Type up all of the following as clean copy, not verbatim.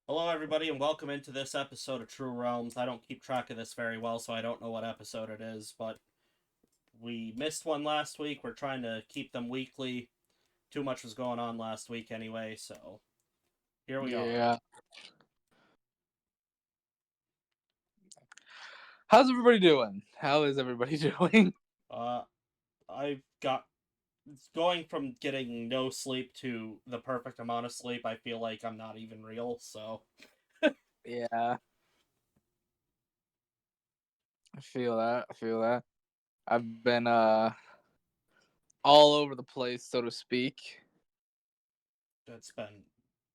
Hello, everybody, and welcome into this episode of True Realms. I don't keep track of this very well, so I don't know what episode it is, but we missed one last week. We're trying to keep them weekly. Too much was going on last week anyway, so here we are. Yeah. How's everybody doing? How is everybody doing? Uh, I've got going from getting no sleep to the perfect amount of sleep. I feel like I'm not even real, so Yeah, I feel that. I feel that. I've been all over the place, so to speak. it's been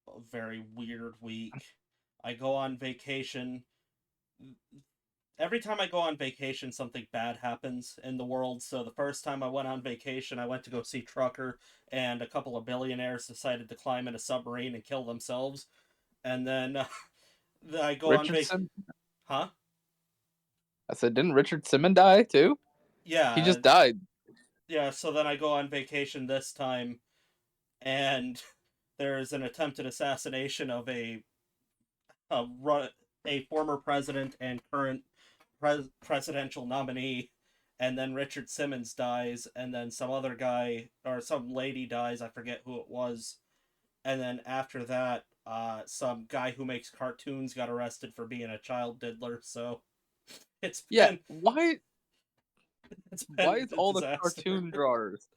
a very weird week. I go on vacation. Every time I go on vacation, something bad happens in the world. So the first time I went on vacation, I went to go see Trucker, and a couple of billionaires decided to climb in a submarine and kill themselves. And then I go on vac. Richardson. Huh? I said, didn't Richard Simmons die too? He Yeah, just died. yeah. So then I go on vacation this time, and there's an attempted assassination of a, a former president and current presidential nominee, and then Richard Simmons dies, and then some other guy or some lady dies. I forget who it was. And then after that, some guy who makes cartoons got arrested for being a child diddler. So it's Yeah. been Why? it's Why been is a all the disaster. cartoon drawers?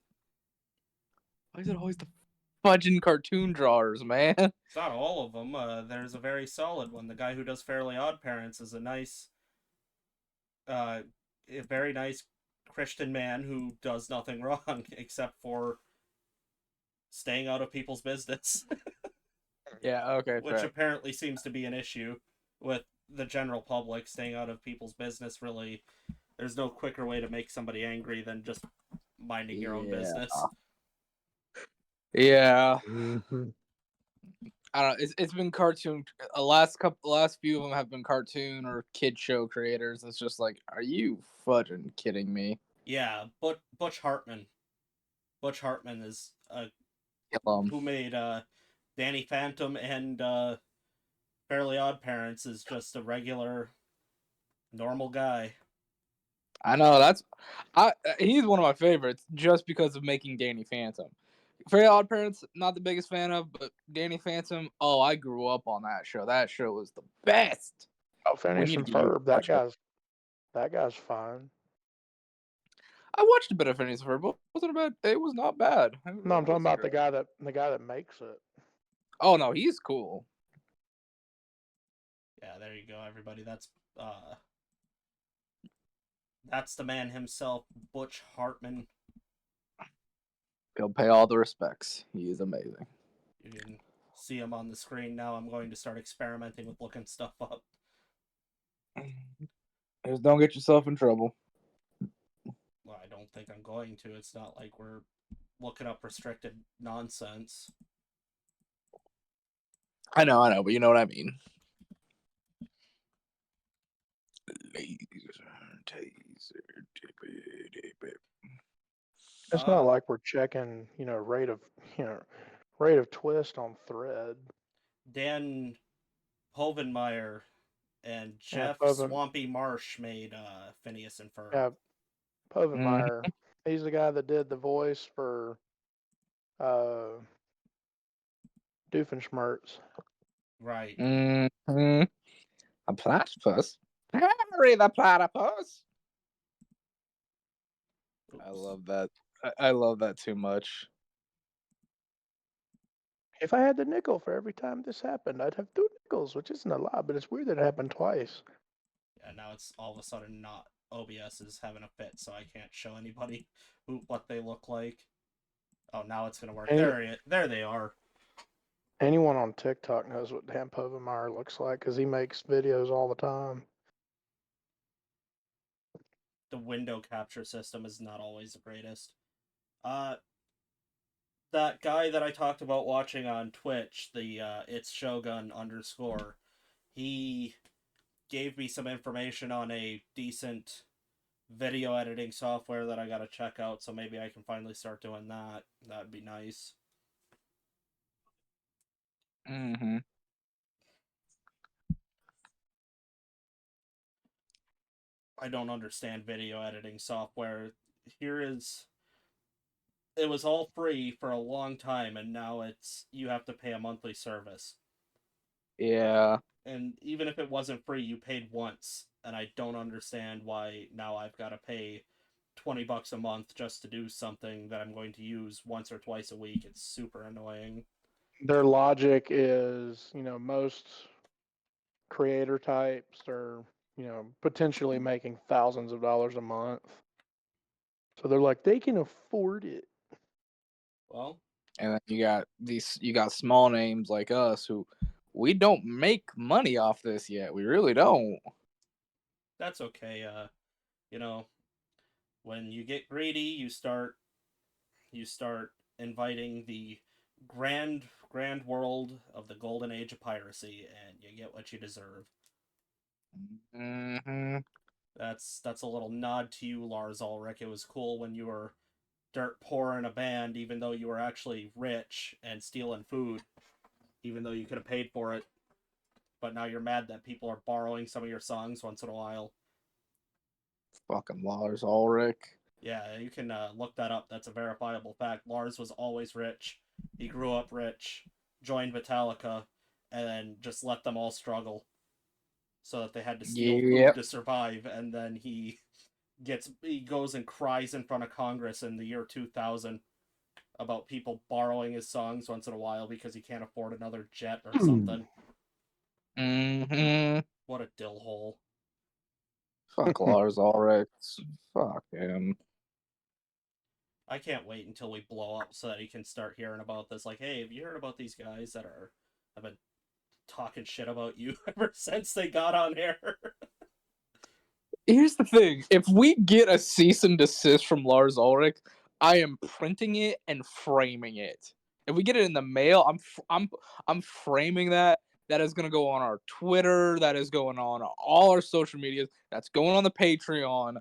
Why is it always the fudging cartoon drawers, man? It's not all of them. There's a very solid one. The guy who does Fairly Odd Parents is uh, a very nice Christian man who does nothing wrong except for staying out of people's business, Yeah. Okay. which Fair. apparently seems to be an issue with the general public. Staying out of people's business, really, there's no quicker way to make somebody angry than just minding your own Yeah. business. Yeah. Mm-hmm. I don't know. It's been cartoon. The last few of them have been cartoon or kid show creators. It's just like, are you fudging kidding me? Yeah, but Butch Hartman. Butch Hartman is Um, who made Danny Phantom and Fairly Odd Parents is just a regular normal guy. I know he's one of my favorites just because of making Danny Phantom. Very Odd Parents, not the biggest fan of, but Danny Phantom. Oh, I grew up on that show. That show was the best. Oh, We Phineas need to and get you to Ferb. watch it. That guy's fine. I watched a bit of Phineas and Ferb. Wasn't bad. It was not bad. It No, I'm talking wasn't about great. the guy that makes it. Oh no, he's cool. Yeah, there you go, everybody. Uh that's the man himself, Butch Hartman. He'll pay all the respects. He is amazing. You can see him on the screen now. I'm going to start experimenting with looking stuff up. Just don't get yourself in trouble. Well, I don't think I'm going to. It's not like we're looking up restricted nonsense. I know, but you know what I mean. Laser, taser, It's not Uh, like we're checking, rate of twist on thread. Dan Hovenmeyer and Yeah, Jeff Swampy Marsh made Phineas and Ferb. yeah, Povenmire. He's the guy that did the voice for uh, Doofenshmirtz. Right. Mm-hmm. A platypus? Harry the platypus! I Oops. love that. I love that too much. If I had the nickel for every time this happened, I'd have two nickels, which isn't a lot, but it's weird that it happened twice. Yeah, now it's all of a sudden not OBS is having a fit, so I can't show anybody what they look like. Oh, now it's gonna work. Any There they are. anyone on TikTok knows what Dan Povenmire looks like because he makes videos all the time. The window capture system is not always the greatest. Uh, that guy that I talked about watching on Twitch, the it's Shogun underscore, he gave me some information on a decent video editing software that I gotta check out, so maybe I can finally start doing that. That'd be nice. Mm-hmm. I don't understand video editing software. Here is it was all free for a long time, and now it's you have to pay a monthly service. Yeah. And even if it wasn't free, you paid once, and I don't understand why now I've got to pay $20 a month just to do something that I'm going to use once or twice a week. It's super annoying. Their logic is, most creator types are, potentially making thousands of dollars a month. So they're like, they can afford it. Well, And then you got small names like us who we don't make money off this yet. We really don't. that's okay. You know, when you get greedy, you start inviting the grand world of the golden age of piracy, and you get what you deserve. Hmm. That's a little nod to you, Lars Ulrich. It was cool when you were dirt poor in a band, even though you were actually rich and stealing food, even though you could have paid for it. But now you're mad that people are borrowing some of your songs once in a while. Fucking Lars Ulrich. Yeah, you can look that up. That's a verifiable fact. Lars was always rich. He grew up rich, joined Metallica, and then just let them all struggle so that they had to steal food Yep. to survive. And then he goes and cries in front of Congress in the year 2000 about people borrowing his songs once in a while because he can't afford another jet or something. Hmm. What a dill hole. Fuck Lars Ulrich. Fuck him. I can't wait until we blow up so that he can start hearing about this. Like, hey, have you heard about these guys that have been talking shit about you ever since they got on air? Here's the thing: if we get a cease and desist from Lars Ulrich, I am printing it and framing it. If we get it in the mail, I'm framing that. That is going to go on our Twitter. That is going on all our social medias. That's going on the Patreon.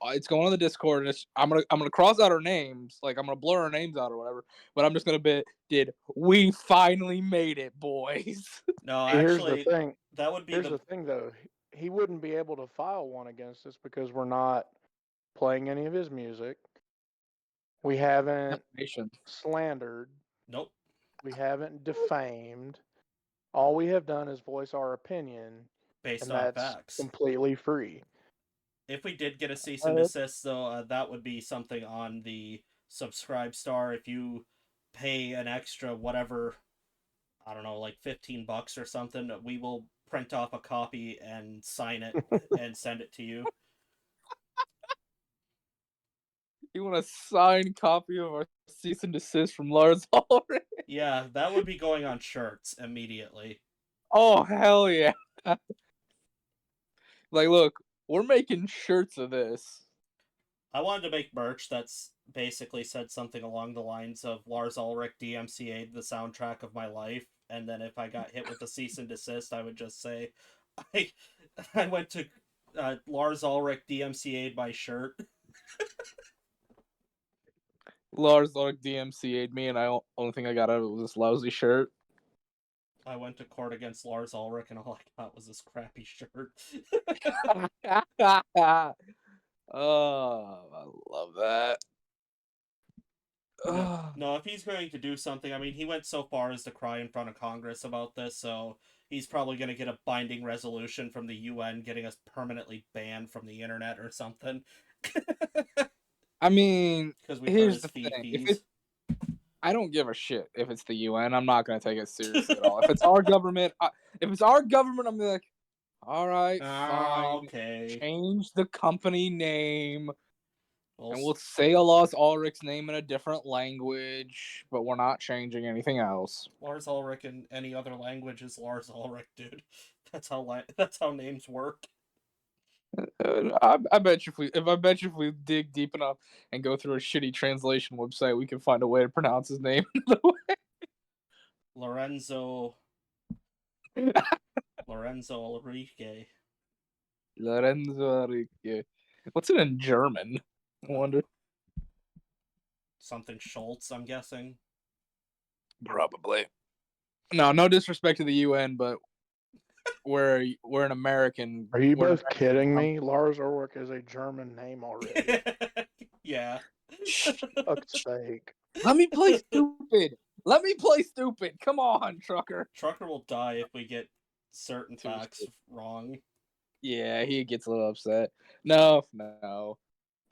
It's going on the Discord. And I'm gonna cross out our names. Like, I'm gonna blur our names out or whatever. But I'm just gonna be, did we finally made it, boys? No, Here's the actually, thing. that would be Here's the thing, though. He wouldn't be able to file one against us because we're not playing any of his music. We haven't Nation. slandered. Nope. We haven't defamed. All we have done is voice our opinion, Based and on that's facts. completely free. If we did get a cease and desist, though, that would be something on the subscribe star. If you pay an extra whatever, I don't know, like $15 or something, we will print off a copy and sign it and send it to you. You want a signed copy of our cease and desist from Lars Ulrich? Yeah, that would be going on shirts immediately. Oh, hell yeah. Like, look, we're making shirts of this. I wanted to make merch that's basically said something along the lines of Lars Ulrich DMCA'd the soundtrack of my life, and then if I got hit with a cease and desist, I would just say, I, I went to Lars Ulrich DMCA'd my shirt. Lars Ulrich DMCA'd me, and only thing I got out of it was this lousy shirt. I went to court against Lars Ulrich, and all I got was this crappy shirt. Oh, I love that. No, if he's going to do something, I mean, he went so far as to cry in front of Congress about this, so he's probably going to get a binding resolution from the UN getting us permanently banned from the internet or something. I mean, Because we've heard here's his the thing. fees. I don't give a shit if it's the UN. I'm not gonna take it seriously at all. If it's our government, I'm gonna be like, all right, fine. Okay. Change the company name, Well, and we'll say Lars Ulrich's name in a different language, but we're not changing anything else. Lars Ulrich in any other language is Lars Ulrich, dude. That's how names work. I bet you if we dig deep enough and go through a shitty translation website, we can find a way to pronounce his name. Lorenzo Ulrich. Lorenzo Enrique. What's it in German? I wonder. Something Schultz, I'm guessing. Probably. No disrespect to the UN, but we're an American. Are you we're an both American kidding company. me? Lars Ulrich is a German name already. Yeah. Shh. Fuck's sake. Let me play stupid. Let me play stupid. Come on, trucker. Trucker will die if we get certain Too facts stupid. wrong. Yeah, he gets a little upset. No.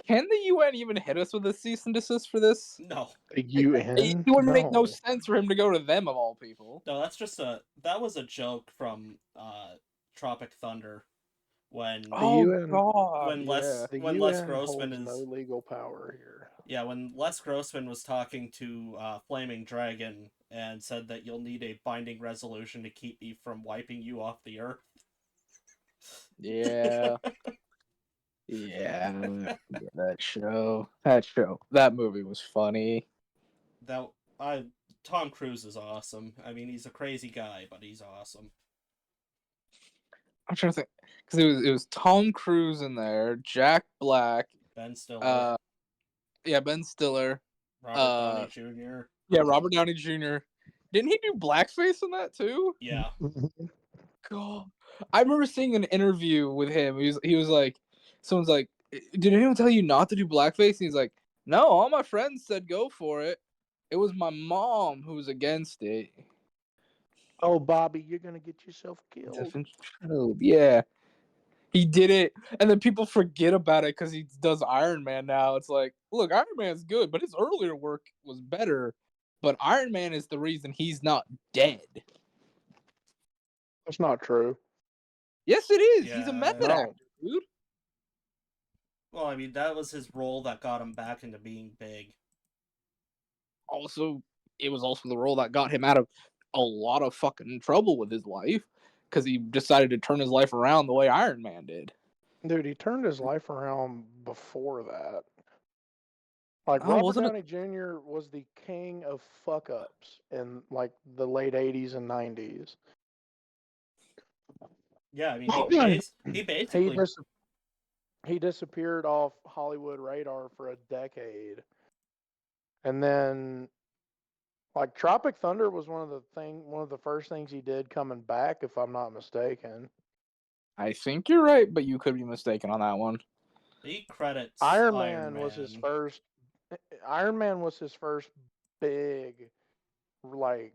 Can the UN even hit us with a cease and desist for this? No. The It UN? would make no No. sense for him to go to them of all people. No, that was a joke from Tropic Thunder when The Oh UN, God, when yeah. the Les UN Grossman holds no is legal power here. when Les Grossman was talking to Flaming Dragon and said that you'll need a binding resolution to keep me from wiping you off the earth. Yeah. Yeah, that show. That movie was funny. That I Tom Cruise is awesome. I mean, he's a crazy guy, but he's awesome. I'm trying to think because it was Tom Cruise in there, Jack Black, Ben Stiller, yeah, Ben Stiller, Robert Downey Jr. yeah, Robert Downey Jr. Didn't he do blackface in that too? Yeah. God, I remember seeing an interview with him. He was like, someone's like, "Did anyone tell you not to do blackface?" And he's like, "No, all my friends said go for it. It was my mom who was against it." Oh, Bobby, you're gonna get yourself killed. Yeah, he did it, and then people forget about it because he does Iron Man now. It's like, look, Iron Man's good, but his earlier work was better. But Iron Man is the reason he's not dead. That's not true. Yes, it is. He's a Yeah. method No. actor, dude. Well, I mean, that was his role that got him back into being big. Also, it was also the role that got him out of a lot of fucking trouble with his life because he decided to turn his life around the way Iron Man did. Dude, he turned his life around before that. Like Oh, Robert wasn't it? Downey Jr. was the king of fuck ups in like the late '80s and '90s. Yeah, I mean, he He basically dis- he disappeared off Hollywood radar for a decade, and then like Tropic Thunder was one of the first things he did coming back, if I'm not mistaken. I think you're right, but you could be mistaken on that one. he credits Iron Iron Man was his Man. first. Iron Man was his first big, like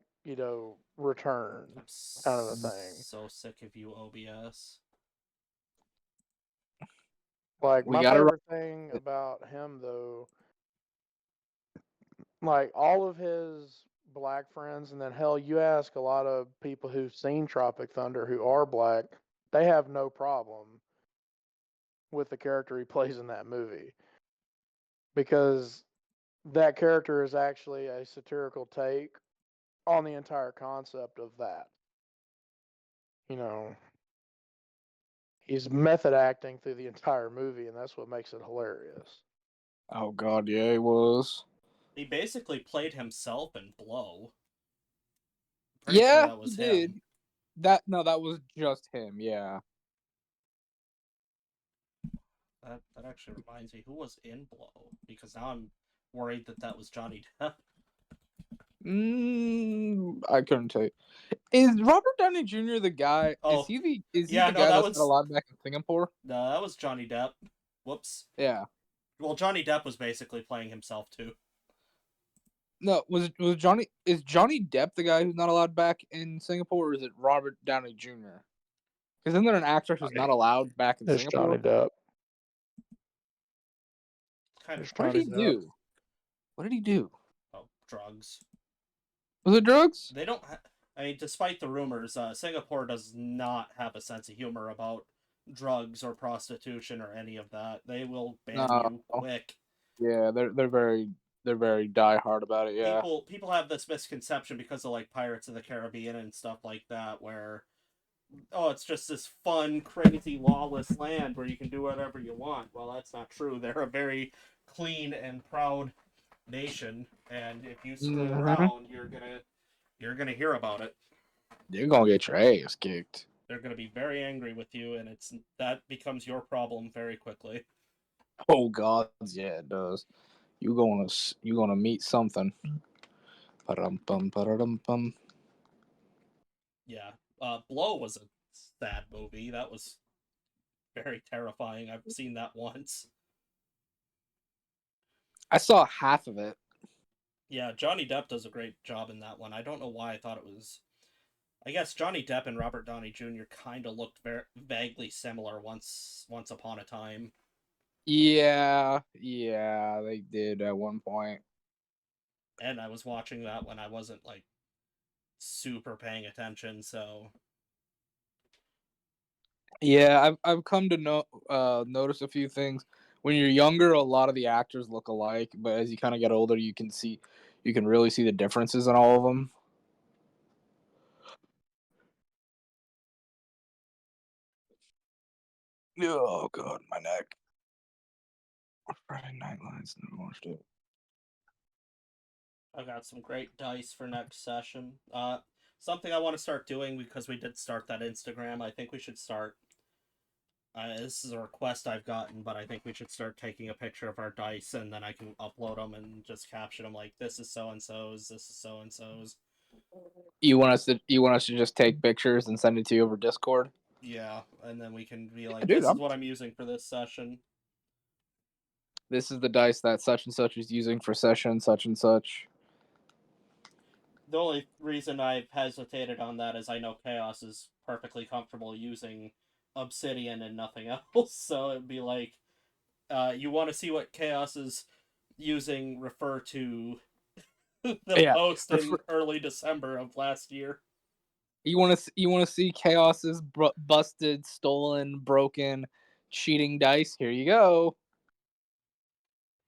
return I'm kind of a thing. so sick of you, OBS. Like We my got it right. favorite thing about him though, like all of his black friends, and then hell, you ask a lot of people who've seen Tropic Thunder who are black, they have no problem with the character he plays in that movie because that character is actually a satirical take on the entire concept of that. You know, he's method acting through the entire movie, and that's what makes it hilarious. Oh God, yeah, he was. He basically played himself in Blow. Pretty sure Yeah, that he was did. him. That was just him. Yeah. That actually reminds me, who was in Blow? Because now I'm worried that was Johnny Depp. I couldn't tell you. Is Robert Downey Jr. the guy? Oh, Is he yeah, the no, guy that's not allowed back in Singapore? no, that was Johnny Depp. Whoops. Yeah. Well, Johnny Depp was basically playing himself too. No, was Johnny? Is Johnny Depp the guy who's not allowed back in Singapore, or is it Robert Downey Jr.? Because isn't there an actor who's not allowed back in It's Singapore? Johnny Depp. Kind of. It's What did Johnny he Depp. do? What did he do? Oh, drugs. Was it drugs? They don't. I mean, despite the rumors, Singapore does not have a sense of humor about drugs or prostitution or any of that. They will ban No. you quick. Yeah, they're very diehard about it. Yeah. People have this misconception because of like Pirates of the Caribbean and stuff like that, where it's just this fun, crazy, lawless land where you can do whatever you want. Well, that's not true. They're a very clean and proud nation, and if you screw around, you're gonna hear about it. You're gonna get your ass kicked. They're gonna be very angry with you, and that becomes your problem very quickly. Oh God, yeah, it does. You gonna meet something. Yeah, Blow was a sad movie. That was very terrifying. I've seen that once. I saw half of it. Yeah, Johnny Depp does a great job in that one. I don't know why I thought it was. I guess Johnny Depp and Robert Downey Jr. kind of looked vaguely similar once upon a time. Yeah, they did at one point. And I was watching that when I wasn't like super paying attention, so Yeah, I've come to notice a few things. When you're younger, a lot of the actors look alike, but as you kind of get older, you can really see the differences in all of them. Oh god, my neck. Friday Night Lights, never watched it. I got some great dice for next session. Something I want to start doing because we did start that Instagram. I think we should start. This is a request I've gotten, but I think we should start taking a picture of our dice and then I can upload them and just caption them like this is so and so's, this is so and so's. You want us to just take pictures and send it to you over Discord? Yeah, and then we can be like, Dude, this is what I'm using for this session. This is the dice that such and such is using for session such and such. The only reason I've hesitated on that is I know Chaos is perfectly comfortable using Obsidian and nothing else, so it'd be like, you want to see what Chaos is using, refer to the post in early December of last year. You want to see Chaos's busted, stolen, broken, cheating dice? Here you go.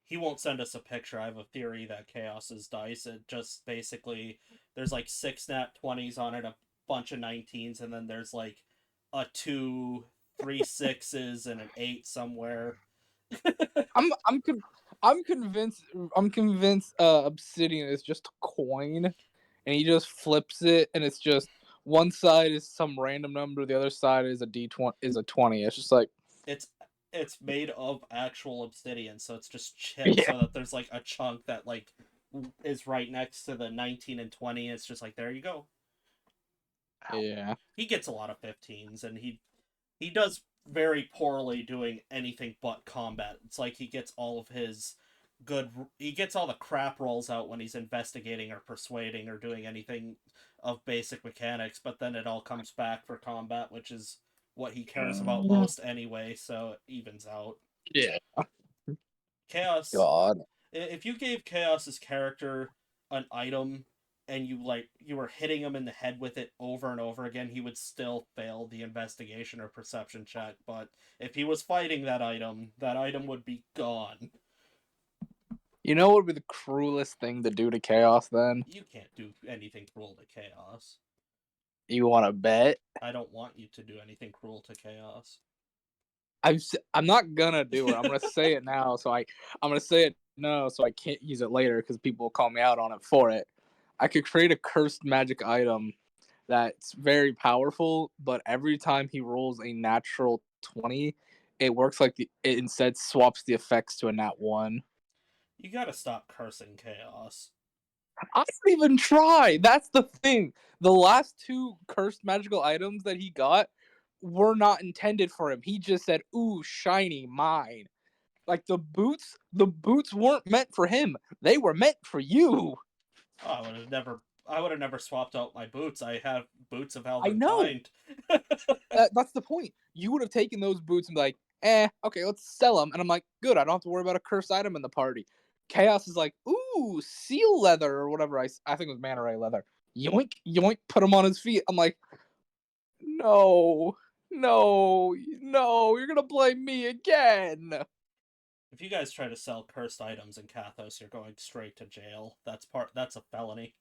He won't send us a picture. I have a theory that Chaos's dice, it just basically, there's like 6 nat 20s on it, a bunch of 19s, and then there's like a 2, 3 6s, and an 8 somewhere. I'm convinced Obsidian is just a coin, and he just flips it, and it's just one side is some random number, the other side is a D20 is a 20. It's just like it's made of actual obsidian, so it's just chipped so that there's like a chunk that like is right next to the 19 and 20. It's just like, there you go. Yeah. He gets a lot of 15s, and he does very poorly doing anything but combat. It's like he gets all of his he gets all the crap rolls out when he's investigating or persuading or doing anything of basic mechanics, but then it all comes back for combat, which is what he cares about most anyway, so it evens out. Yeah. Chaos, God. if you gave Chaos's character an item and you were hitting him in the head with it over and over again, he would still fail the investigation or perception check. But if he was fighting that item would be gone. You know what would be the cruelest thing to do to Chaos then? You can't do anything cruel to Chaos. You want to bet? I don't want you to do anything cruel to Chaos. I'm not gonna do it. I'm gonna say it now, I'm gonna say it now, so I can't use it later because people will call me out on it for it. I could create a cursed magic item that's very powerful, but every time he rolls a natural 20, it works like it instead swaps the effects to a nat 1. You gotta stop cursing Chaos. I don't even try. That's the thing. The last 2 cursed magical items that he got were not intended for him. He just said, "Ooh, shiny, mine." Like the boots weren't meant for him. They were meant for you. Oh, I would have never swapped out my boots. I have boots of I Elven know. Kind. That's the point. You would have taken those boots and be like, okay, let's sell them. And I'm like, good. I don't have to worry about a cursed item in the party. Chaos is like, ooh, seal leather or whatever. I think it was manta ray leather. Yoink, yoink. Put him on his feet. I'm like, no, no, no. You're gonna blame me again. If you guys try to sell cursed items in Kathos, you're going straight to jail. That's a felony.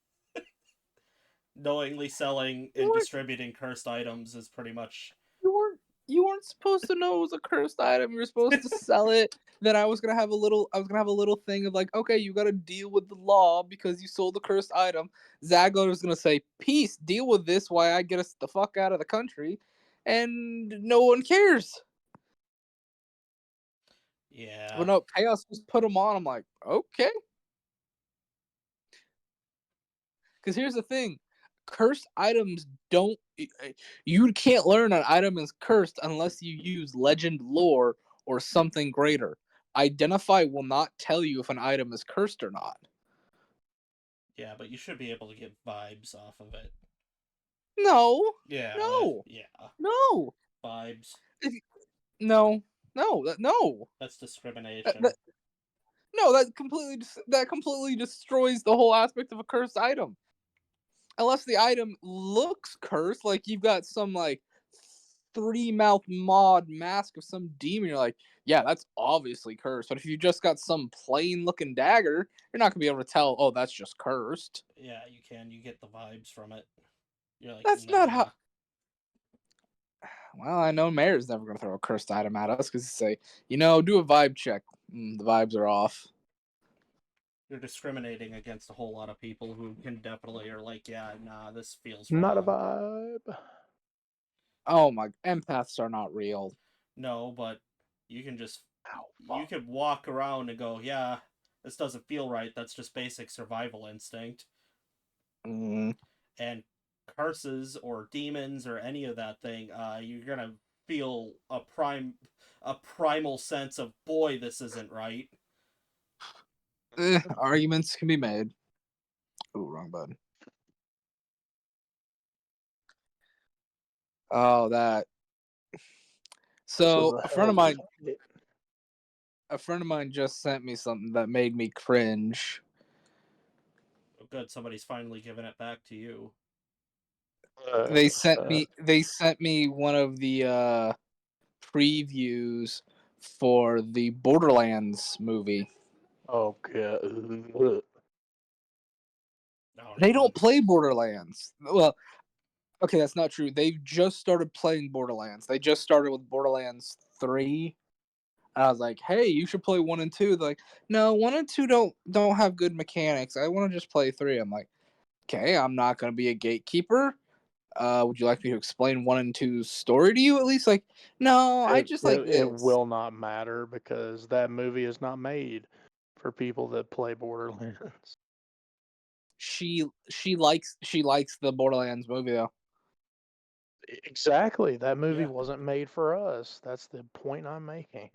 Knowingly selling and distributing cursed items is pretty much. You weren't supposed to know it was a cursed item. You were supposed to sell it. Then I was gonna have a little thing of like, okay, you gotta deal with the law because you sold the cursed item. Zagor was gonna say, peace, deal with this while I get us the fuck out of the country, and no one cares. Yeah. But no, Chaos just put him on. I'm like, okay. Because here's the thing, cursed items don't. You can't learn an item is cursed unless you use legend lore or something greater. Identify will not tell you if an item is cursed or not. Yeah, but you should be able to get vibes off of it. No, Yeah, no, yeah, no, vibes. no, no. That's That, discrimination. that, no, that completely destroys the whole aspect of a cursed item. Unless the item looks cursed, like you've got some like three mouth mod mask of some demon, you're like, yeah, that's obviously cursed. But if you just got some plain looking dagger, you're not gonna be able to tell, oh, that's just cursed. Yeah, you can. You get the vibes from it. You're like, That's not how. nah. Well, I know Mayor's never gonna throw a cursed item at us because say, do a vibe check. The vibes are off. You're discriminating against a whole lot of people who can definitely are like, yeah, nah, this feels Not a wrong. vibe. Oh my, empaths are not real. No, but you can just Ow, you fuck. could walk around and go, yeah, this doesn't feel right. That's just basic survival instinct. Mm. And curses or demons or any of that thing, you're gonna feel a primal sense of, boy, this isn't right. Arguments can be made. Ooh, wrong button. Oh, that. This is So a hell of a fight. a friend of mine just sent me something that made me cringe. Oh, good, somebody's finally giving it back to you. They sent me one of the previews for the Borderlands movie. Okay. Oh, They don't good. play Borderlands. Well, okay, that's not true. They've just started playing Borderlands. They just started with Borderlands 3. I was like, "Hey, you should play 1 and 2." They're like, "No, 1 and 2 don't have good mechanics. I want to just play 3." I'm like, "Okay, I'm not going to be a gatekeeper. Would you like me to explain 1 and 2's story to you at least?" Like, "No, I just like It this." will not matter because that movie is not made for people that play Borderlands. She likes the Borderlands movie though. Exactly. That movie Yeah. wasn't made for us. That's the point I'm making.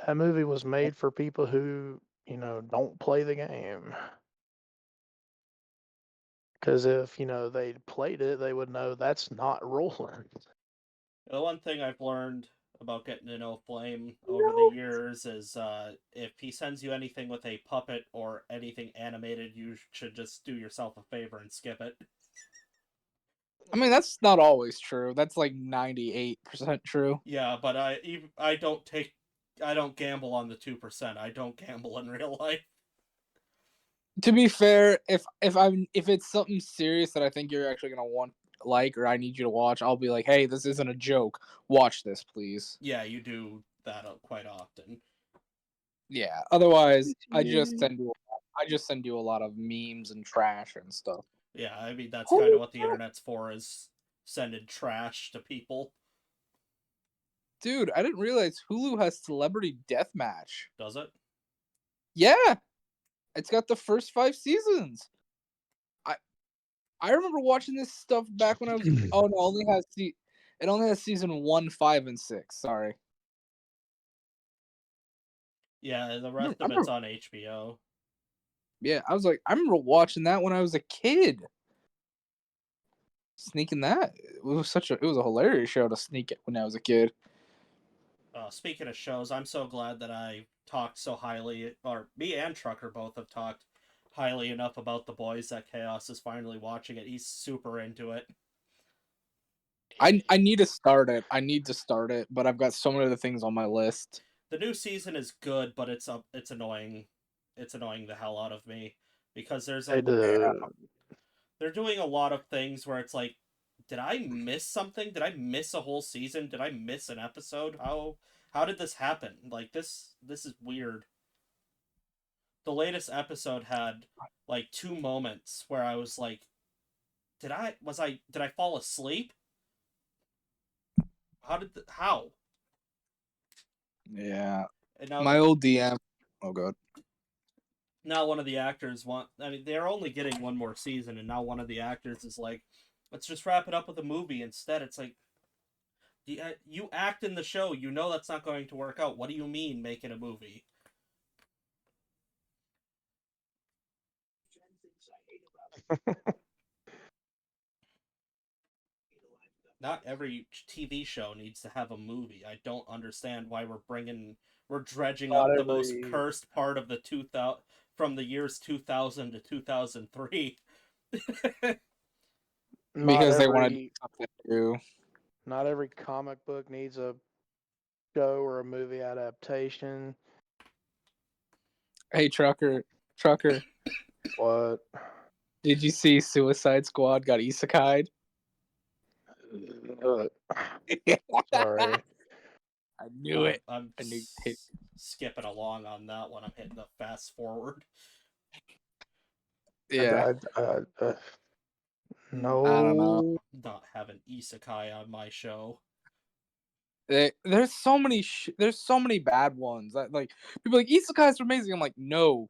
That movie was made for people who, don't play the game. Because if, they played it, they would know that's not Roland. The one thing I've learned about getting to know Flame over the No. years is if he sends you anything with a puppet or anything animated, you should just do yourself a favor and skip it. I mean, that's not always true. That's like 98% true. Yeah, but I don't gamble on the 2%. I don't gamble in real life. To be fair, if it's something serious that I think you're actually gonna want or I need you to watch, I'll be like, "Hey, this isn't a joke. Watch this, please." Yeah, you do that quite often. Yeah. Otherwise, I just send you a lot of memes and trash and stuff. Yeah, I mean that's kind of Holy what the crap. internet's for, is sending trash to people. Dude, I didn't realize Hulu has Celebrity Deathmatch. Does it? Yeah, it's got the first 5 seasons. I I remember watching this stuff back when I was. Oh no, it only has season 1, 5, and 6. Sorry. Yeah, the I rest of it's remember, on HBO. yeah, I was like, I remember watching that when I was a kid. Sneaking that, it was a hilarious show to sneak it when I was a kid. Speaking of shows, I'm so glad that I talked so highly, or me and Trucker both have talked highly enough about The Boys that Chaos is finally watching it. He's super into it. I need to start it. But I've got so many other things on my list. The new season is good, but it's annoying. It's annoying the hell out of me because Hey, they're doing a lot of things where it's like, did I miss something? Did I miss a whole season? Did I miss an episode? How did this happen? Like this is weird. The latest episode had like two moments where I was like, did I fall asleep? How? Yeah, And now my old DM. Oh god. now one of the actors they're only getting one more season, and now one of the actors is like, let's just wrap it up with a movie instead. It's like, you act in the show, you know that's not going to work out. What do you mean making a movie? Not every TV show needs to have a movie. I don't understand why we're dredging Not up the most every cursed part of the 2000 from the years 2000 to 2003. not because they want to do every something new. not every comic book needs a show or a movie adaptation. Hey, Trucker, What? did you see Suicide Squad got isekai'd? Sorry. I knew it. I'm I knew it. skipping along on that one. I'm hitting the fast forward. Yeah, I don't know. No. Not having isekai on my show. There's so many there's so many bad ones. Like people are like isekais are amazing. I'm like, no,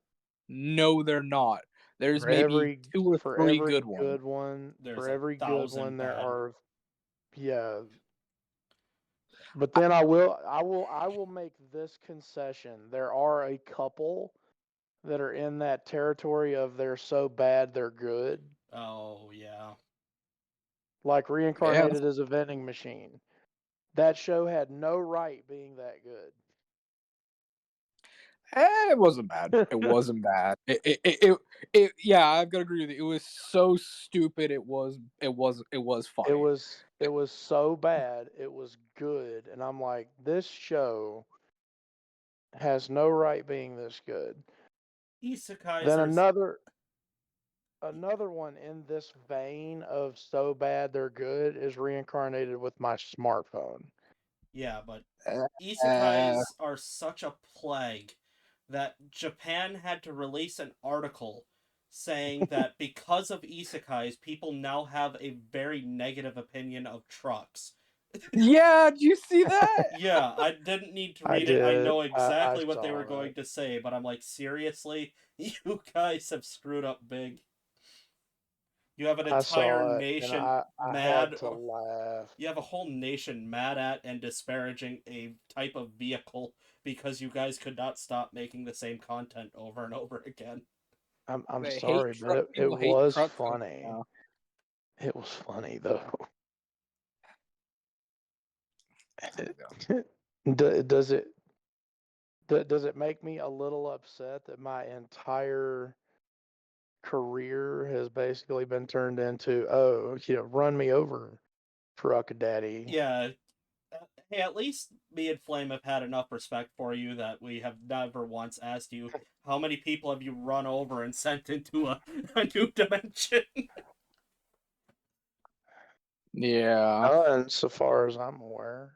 they're not. There's maybe 2 or For 3 every good ones. good one, There's for a every good one thousand there bad. are, yeah. But then I will make this concession. There are a couple that are in that territory of they're so bad they're good. Oh yeah. Like Yeah, Reincarnated as a Vending Machine. That show had no right being that good. it wasn't bad. It wasn't bad. Yeah, I've got to agree with you. It was so stupid. It was funny. It was so bad, it was good. And I'm like, this show has no right being this good. Isekais Then are another one in this vein of so bad they're good is Reincarnated with my smartphone. yeah, but Uh, isekais are such a plague that Japan had to release an article saying that because of isekais, people now have a very negative opinion of trucks. yeah, did you see that? Yeah, I didn't need to I read it. I did. know I exactly what they were saw going that. to say, but I'm like, seriously? You guys have screwed up big. You have an I entire saw it and nation I mad, had to laugh. you have a whole nation mad at and disparaging a type of vehicle because you guys could not stop making the same content over and over again. I'm They hate sorry, truck. but it People hate was truck films funny. now. It was funny though. Does it does it make me a little upset that my entire career has basically been turned into, oh, run me over, truck daddy? Yeah, hey, at least me and Flame have had enough respect for you that we have never once asked you how many people have you run over and sent into a new dimension. Yeah. None, so far as I'm aware.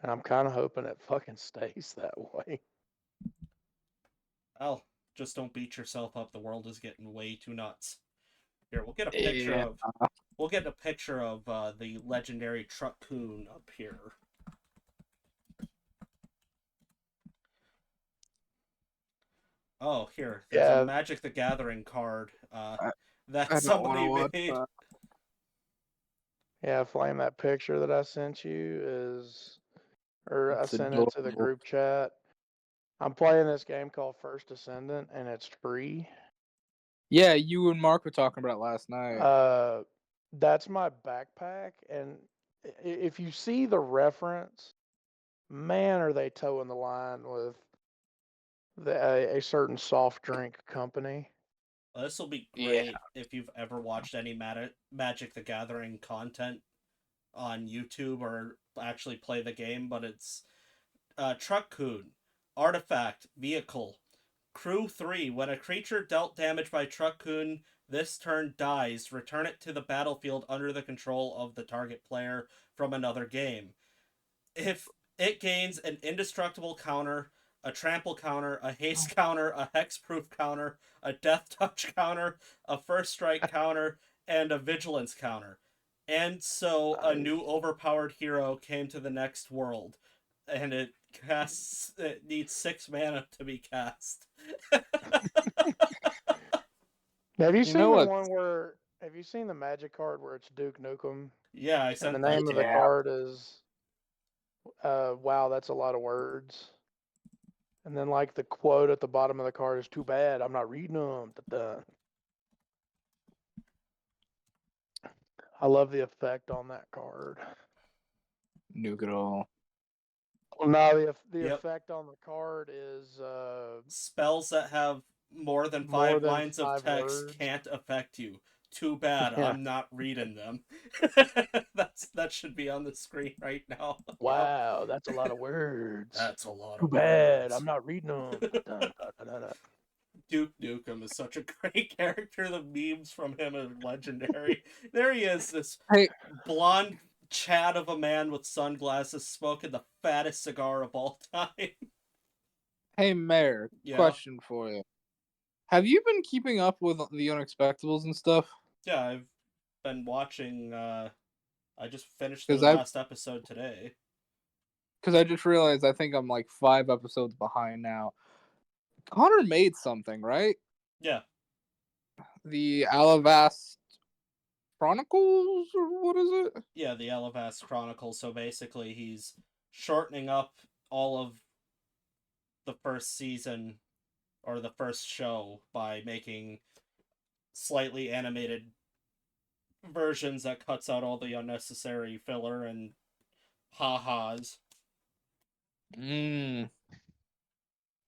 And I'm kind of hoping it fucking stays that way. Well, just don't beat yourself up. The world is getting way too nuts. Here, Yeah. we'll get a picture of the legendary Truck Coon up here. Oh, here, there's a Yeah, Magic the Gathering card I, that I don't want to somebody watch made. that. yeah, Flame, that picture that I sent you or I It's sent it to the adorable. group chat. I'm playing this game called First Ascendant, and it's free. Yeah, you and Mark were talking about it last night. That's my backpack, and if you see the reference, man, are they towing the line with a certain soft drink company. Well, this will be Yeah. great if you've ever watched any Magic the Gathering content on YouTube or actually play the game, but it's Truck Coon, Artifact, Vehicle, Crew 3. When a creature dealt damage by Truck Coon this turn dies, return it to the battlefield under the control of the target player from another game. If it gains an indestructible counter, a trample counter, a haste counter, a hexproof counter, a death touch counter, a first strike counter, and a vigilance counter. And so a Nice. new overpowered hero came to the next world. And casts it needs 6 mana to be cast. Have you You seen know the what? one where? Have you seen the Magic card where it's Duke Nukem Yeah, I and the sent that name to of the you. Yeah. card is wow, that's a lot of words. And then like the quote at the bottom of the card is too bad, I'm not reading them. Da-da. I love the effect on that card. Nuke it all. Well, no, the Yep. effect on the card is Spells that have more than more 5 than lines of 5 text words. can't affect you. Too bad, Yeah. I'm not reading them. That should be on the screen right now. Yep. Wow, that's a lot of words. That's a lot Too of bad, words. I'm not reading them. Da-da-da-da-da. Duke Nukem is such a great character. The memes from him are legendary. There he is, this Hey, blonde Chad of a man with sunglasses, smoking the fattest cigar of all time. hey, Mayor. Yeah. Question for you. Have you been keeping up with the Unexpectables and stuff? Yeah, I've been watching. I just finished the Because I last episode today. just realized I think I'm like 5 episodes behind now. Connor made something, right? Yeah, The Alavast Chronicles, or what is it? yeah, the Elevast Chronicles. So basically, he's shortening up all of the first season or the first show by making slightly animated versions that cuts out all the unnecessary filler and ha-has. Mm.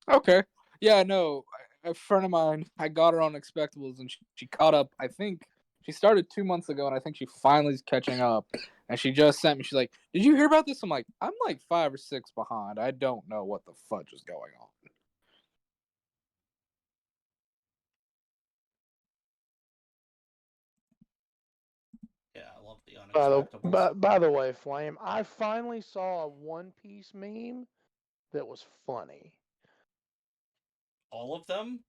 Okay. Yeah, no. A friend of mine, I got her on Expectables, and she caught up. I think she started 2 months ago, and I think she finally is catching up. And she just sent me. She's like, "Did you hear about this?" I'm like, "I'm like 5 or 6 behind. I don't know what the fudge is going on." Yeah, I love the Unexpectables. By the way, Flame, I finally saw a One Piece meme that was funny. All of them?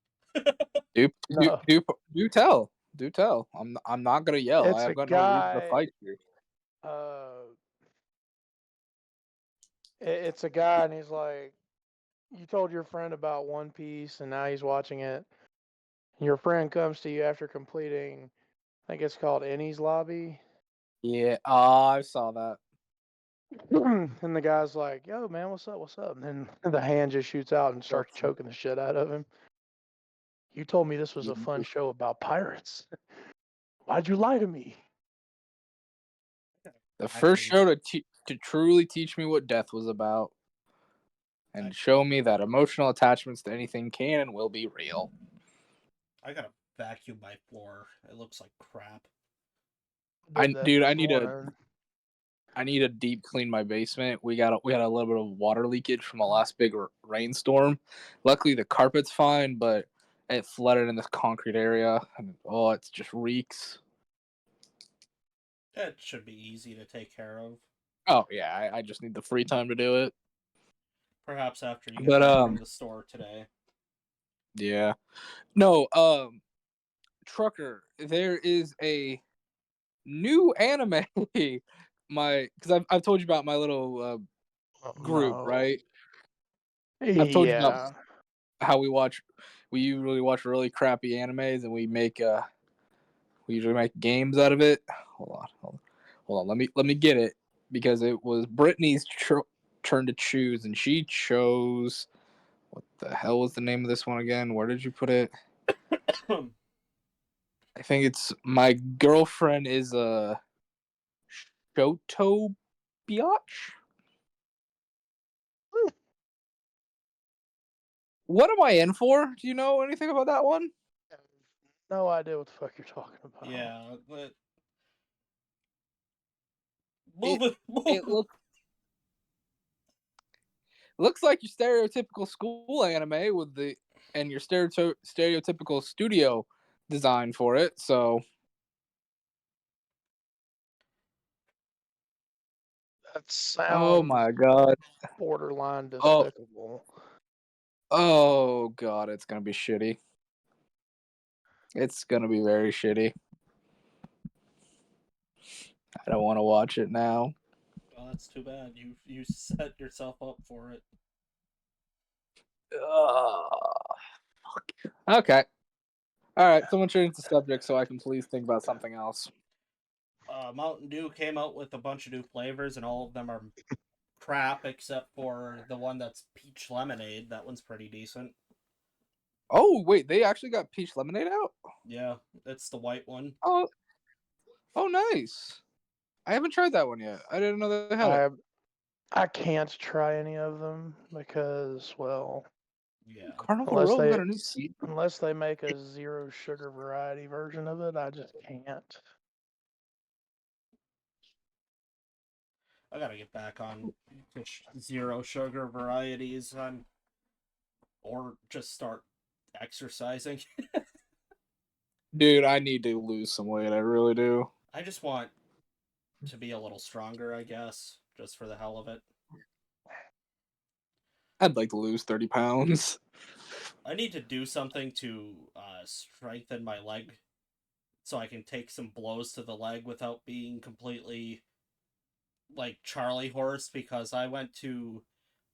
Do do No, do do tell. Do tell. I'm not gonna yell. I it's a have got no reason to guy. fight you. Uh, it's a guy, and he's like, you told your friend about One Piece, and now he's watching it. Your friend comes to you after completing, I think it's called Ennie's Lobby. Yeah. I saw that. And the guy's like, yo, man, what's up? What's up? And then the hand just shoots out and starts choking the shit out of him. You told me this was a fun show about pirates. Why'd you lie to me? The first Actually, show to truly teach me what death was about, and show me that emotional attachments to anything can and will be real. I gotta vacuum my floor. It looks like crap. Did that Dude, this morning. I need to deep clean my basement. We had a little bit of water leakage from the last big rainstorm. Luckily, the carpet's fine, but it flooded in this concrete area, and oh, it just reeks. It should be easy to take care of. Oh yeah, I just need the free time to do it. Perhaps after you get But back from the store today. yeah, no, Trucker, there is a new anime. Because I've told you about my little Oh, group, no. right? I've told you about Yeah. how we usually watch really crappy animes, and we usually make games out of it. Hold on. Let me get it, because it was Brittany's turn to choose, and she chose. What the hell was the name of this one again? Where did you put it? I think it's My Girlfriend is a Shoto Biatch. What am I in for? Do you know anything about that one? No idea what the fuck you're talking about. Yeah, but It move it. it looks like your stereotypical school anime with the and your stereotypical studio design for it. So, That oh sounds my god. borderline Oh, despicable. oh god, it's gonna be shitty. It's gonna be very shitty. I don't want to watch it now. Well, that's too bad. You set yourself up for it. Okay. All right. Someone change the subject so I can please think about something else. Mountain Dew came out with a bunch of new flavors, and all of them are crap except for the one that's peach lemonade. That one's pretty decent. Oh wait, they actually got peach lemonade out. Yeah, it's the white one. Oh, oh, nice. I haven't tried that one yet. I didn't know they had it. I can't try any of them because, well, Yeah. Carnival unless Row they got a new seat. unless they make a zero sugar variety version of it, I just can't. I gotta get back on zero sugar varieties. Or just start exercising. Dude, I need to lose some weight. I really do. I just want to be a little stronger, I guess, just for the hell of it. I'd like to lose 30 pounds. I need to do something to strengthen my leg so I can take some blows to the leg without being completely like Charlie horse, because I went to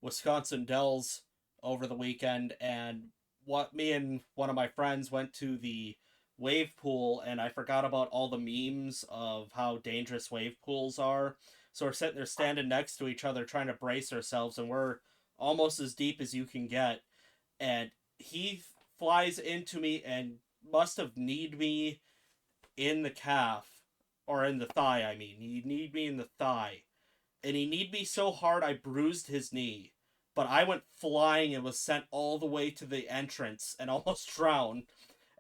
Wisconsin Dells over the weekend, and what me and one of my friends went to the wave pool, and I forgot about all the memes of how dangerous wave pools are. So we're sitting there standing next to each other trying to brace ourselves, and we're almost as deep as you can get, and he flies into me and must have kneed me in the calf, or in the thigh. I mean, he kneed me in the thigh, and he kneed me so hard I bruised his knee. But I went flying and was sent all the way to the entrance and almost drowned.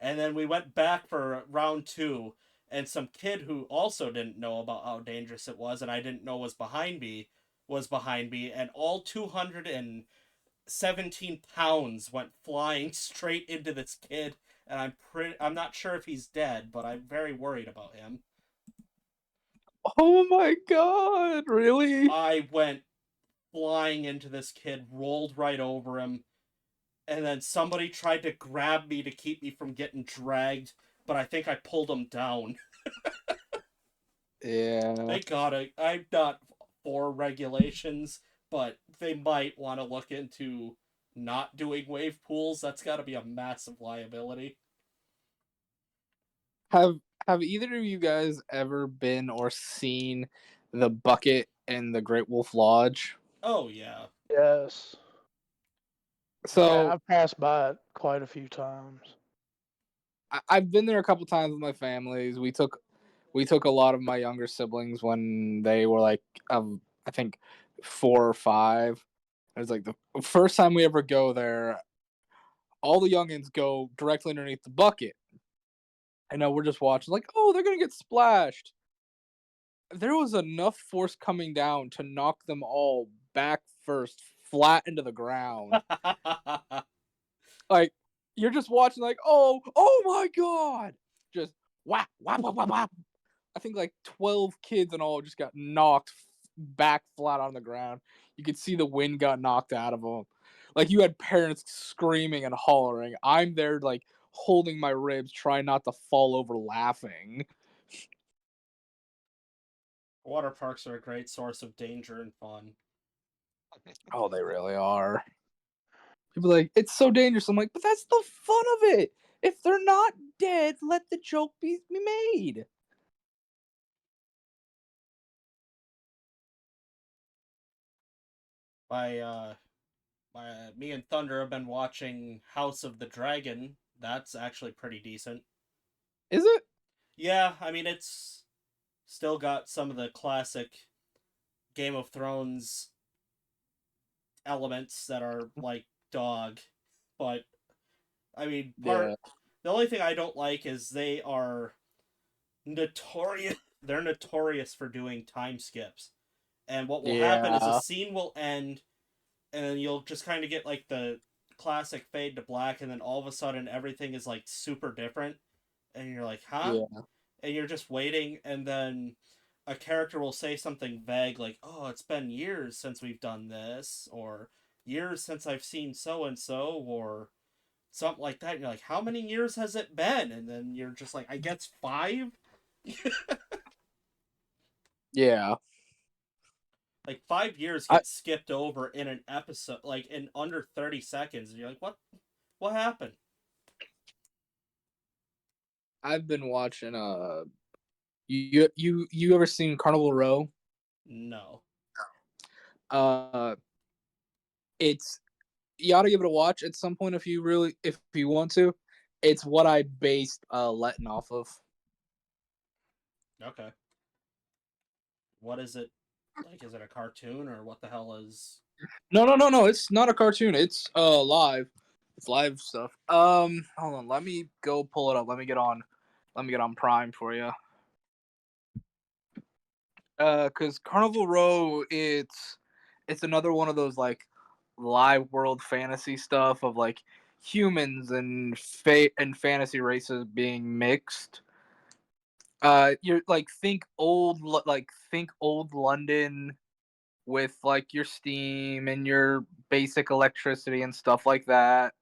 And then we went back for round two, and some kid who also didn't know about how dangerous it was, and I didn't know was behind me, and all 217 pounds went flying straight into this kid, and I'm not sure if he's dead, but I'm very worried about him. Oh my god, really? I went flying into this kid, rolled right over him, and then somebody tried to grab me to keep me from getting dragged, but I think I pulled him down. Yeah. They got it. I'm not for regulations, but they might want to look into not doing wave pools. That's got to be a massive liability. Have have either of you guys ever been or seen the bucket in the Great Wolf Lodge? Oh yeah. Yes. So I've passed by it quite a few times. I've been there a couple times with my families. We took a lot of my younger siblings when they were like I think 4 or 5. It was like the first time we ever go there. All the youngins go directly underneath the bucket. I know we're just watching, like, oh, they're gonna get splashed. There was enough force coming down to knock them all back first, flat into the ground. Like, you're just watching, like, oh my god, just whap whap whap whap whap. I think like 12 kids and all just got knocked back flat on the ground. You could see the wind got knocked out of them. Like, you had parents screaming and hollering. I'm there like holding my ribs, trying not to fall over laughing. Water parks are a great source of danger and fun. Oh, they really are. People are like, it's so dangerous. I'm like, but that's the fun of it. If they're not dead, let the joke be made. My me and Thunder have been watching House of the Dragon. That's actually pretty decent. Is it? Yeah, I mean it's still got some of the classic Game of Thrones elements that are like dog, but I mean Yeah. the only thing I don't like is they are notorious they're notorious for doing time skips. And what will happen is a Yeah. scene will end, and then you'll just kind of get like the classic fade to black, and then all of a sudden everything is like super different, and you're like, huh? Yeah. And you're just waiting, and then a character will say something vague like, oh, it's been years since we've done this, or years since I've seen so and so, or something like that. And you're like, how many years has it been? And then you're just like, I guess 5. Yeah. Like 5 years I get skipped over in an episode, like in under 30 seconds. And you're like, what? What happened? I've been watching you ever seen Carnival Row? No. Uh it's you ought to give it a watch at some point if you want to. It's what I based Letting off of. Okay. What is it? Like, is it a cartoon or what the hell is? No. It's not a cartoon. It's live. It's live stuff. Hold on. Let me go pull it up. Let me get on. Let me get on Prime for you. Cause Carnival Row, it's another one of those like live world fantasy stuff of like humans and fantasy races being mixed. You're like think old London with like your steam and your basic electricity and stuff like that.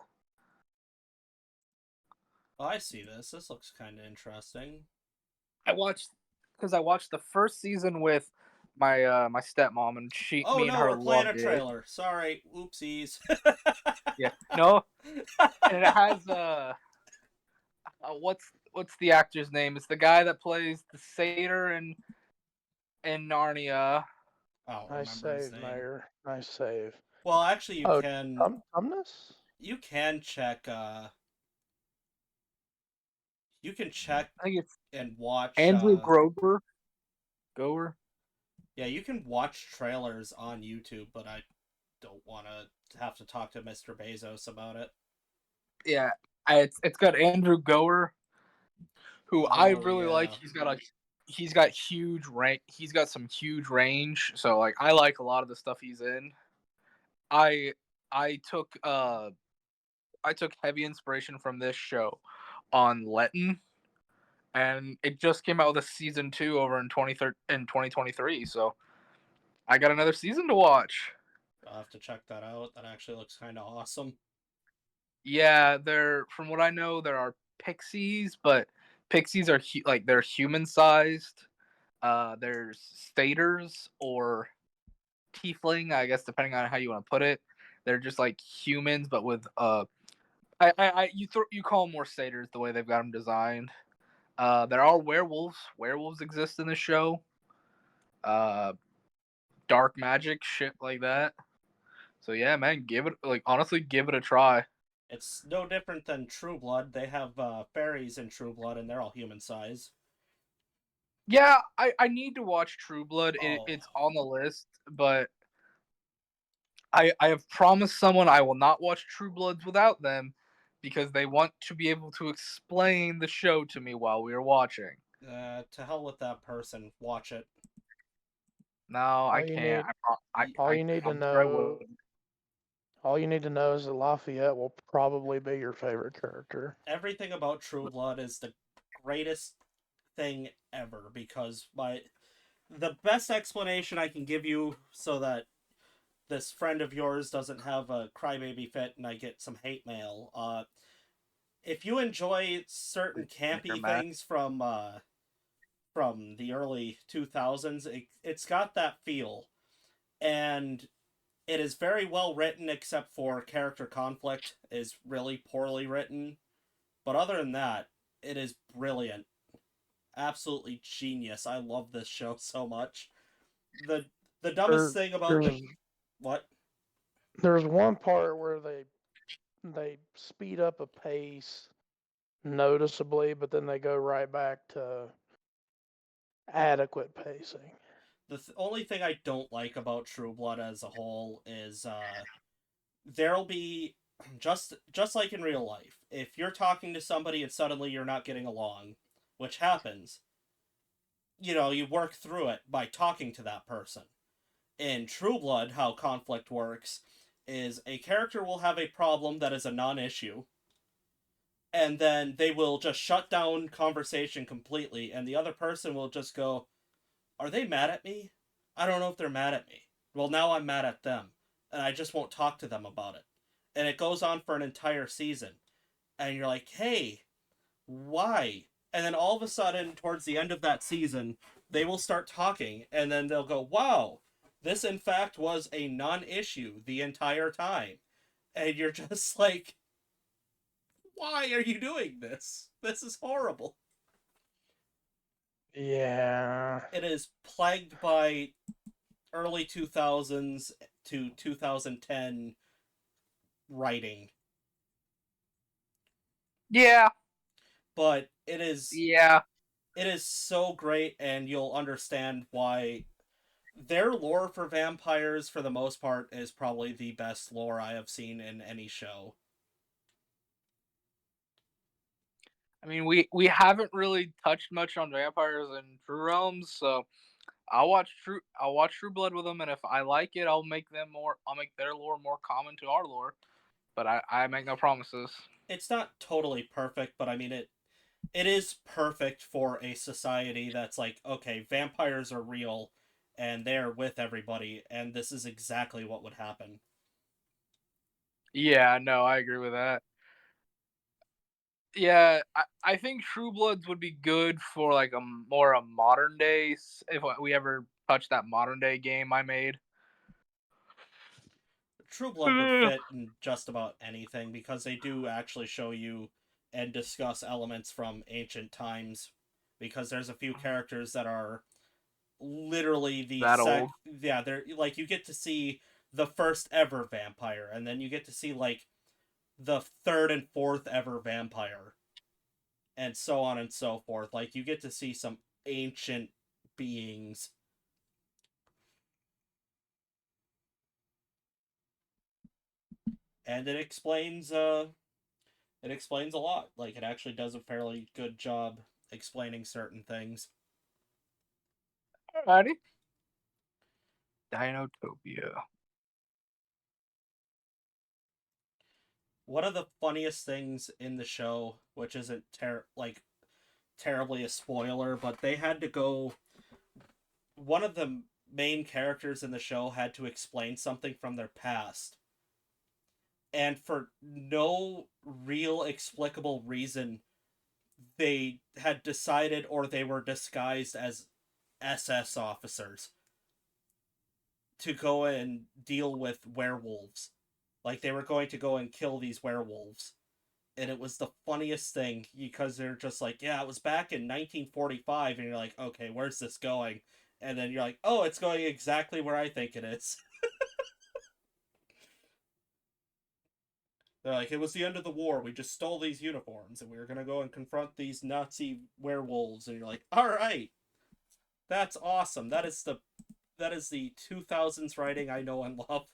Oh, I see this. This looks kind of interesting. I watched because I watched the first season with my stepmom and Oh me and no, her we're playing a loved it. trailer. Sorry. Oopsies. Yeah, no, and it has what's the actor's name? It's the guy that plays the satyr in Narnia. I don't Nice remember his save, name. Mayor. Nice save. Well, actually, Oh, Tumnus? you can check. You can check I think it's and watch. Andrew Grover. Goer. Yeah, you can watch trailers on YouTube, but I don't want to have to talk to Mr. Bezos about it. Yeah, it's got Andrew Goer, who I Oh really like. yeah. He's got huge rank. He's got some huge range. So like I like a lot of the stuff he's in. I I took uh I took heavy inspiration from this show on Letton, and it just came out with a season 2 over in 2023. So I got another season to watch. I'll have to check that out. That actually looks kind of awesome. Yeah, from what I know there are pixies, but pixies are like they're human sized. There's staters or tiefling, I guess, depending on how you want to put it. They're just like humans, but with you call them more satyrs the way they've got them designed. There are werewolves. Werewolves exist in the show. Uh, dark magic shit like that. So yeah, man, honestly, give it a try. It's no different than True Blood. They have fairies in True Blood, and they're all human size. Yeah, I need to watch True Blood. Oh, It's on the list, but I have promised someone I will not watch True Bloods without them because they want to be able to explain the show to me while we are watching. to hell with that person. Watch it. No, I All you can't. need, Y- all you need to I'm sure I know, would. all you need to know is that Lafayette will probably be your favorite character. Everything about True Blood is the greatest thing ever because the best explanation I can give you so that this friend of yours doesn't have a crybaby fit and I get some hate mail. If you enjoy certain You're campy mad. things from the early 2000s, it's got that feel, and it is very well written except for character conflict is really poorly written. But other than that, it is brilliant, absolutely genius. I love this show so much. the The dumbest There, thing about the there's what there's one part where they speed up a pace noticeably, but then they go right back to adequate pacing. only thing I don't like about True Blood as a whole is there'll be just like in real life. If you're talking to somebody and suddenly you're not getting along, which happens, you work through it by talking to that person. In True Blood, how conflict works is a character will have a problem that is a non-issue, and then they will just shut down conversation completely, and the other person will just go, "Are they mad at me? I don't know if they're mad at me. Well, now I'm mad at them, and I just won't talk to them about it." And it goes on for an entire season, and you're like, "Hey, why?" And then all of a sudden, towards the end of that season, they will start talking, and then they'll go, "Wow, This, in fact, was a non-issue the entire time. And you're just like, why are you doing this? This is horrible. Yeah. It is plagued by early 2000s to 2010 writing, Yeah, but it is yeah. so great, and you'll understand why. Their lore for vampires, for the most part, is probably the best lore I have seen in any show. I mean, we haven't really touched much on vampires in True Realms, so I'll watch True Blood with them, and if I like it, I'll make their lore more common to our lore. But I make no promises. It's not totally perfect, but I mean it is perfect for a society that's like, okay, vampires are real and they're with everybody, and this is exactly what would happen. Yeah, no, I agree with that. Yeah, I think True Bloods would be good for like a modern day if we ever touch that modern day game I made. True Blood would fit in just about anything because they do actually show you and discuss elements from ancient times. Because there's a few characters that are literally That old. yeah, they're like, you get to see the first ever vampire, and then you get to see like the third and fourth ever vampire, and so on and so forth. Like, you get to see some ancient beings, and it explains a lot. Like, it actually does a fairly good job explaining certain things. Alrighty. Dinotopia. One of the funniest things in the show, which isn't terribly a spoiler, but they had to go. One of the main characters in the show had to explain something from their past, and for no real explicable reason, they had decided, or they were disguised as SS officers to go and deal with werewolves. Like, they were going to go and kill these werewolves. And it was the funniest thing because they're just like, yeah, it was back in 1945. And you're like, okay, where's this going? And then you're like, oh, it's going exactly where I think it is. They're like, it was the end of the war. We just stole these uniforms and we were going to go and confront these Nazi werewolves. And you're like, all right, that's awesome. That is the 2000s writing I know and love.